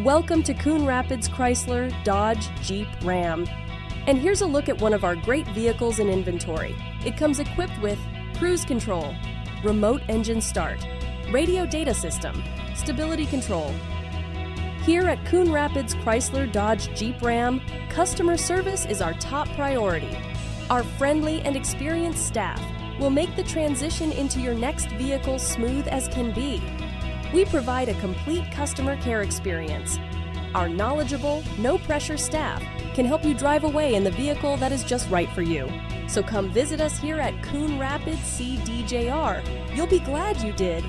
Welcome to Coon Rapids Chrysler, Dodge, Jeep, Ram. And here's a look at one of our great vehicles in inventory. It comes equipped with cruise control, remote engine start, radio data system, stability control. Here at Coon Rapids Chrysler, Dodge, Jeep, Ram, customer service is our top priority. Our friendly and experienced staff will make the transition into your next vehicle smooth as can be. We provide a complete customer care experience. Our knowledgeable, no-pressure staff can help you drive away in the vehicle that is just right for you. So come visit us here at Coon Rapids CDJR. You'll be glad you did.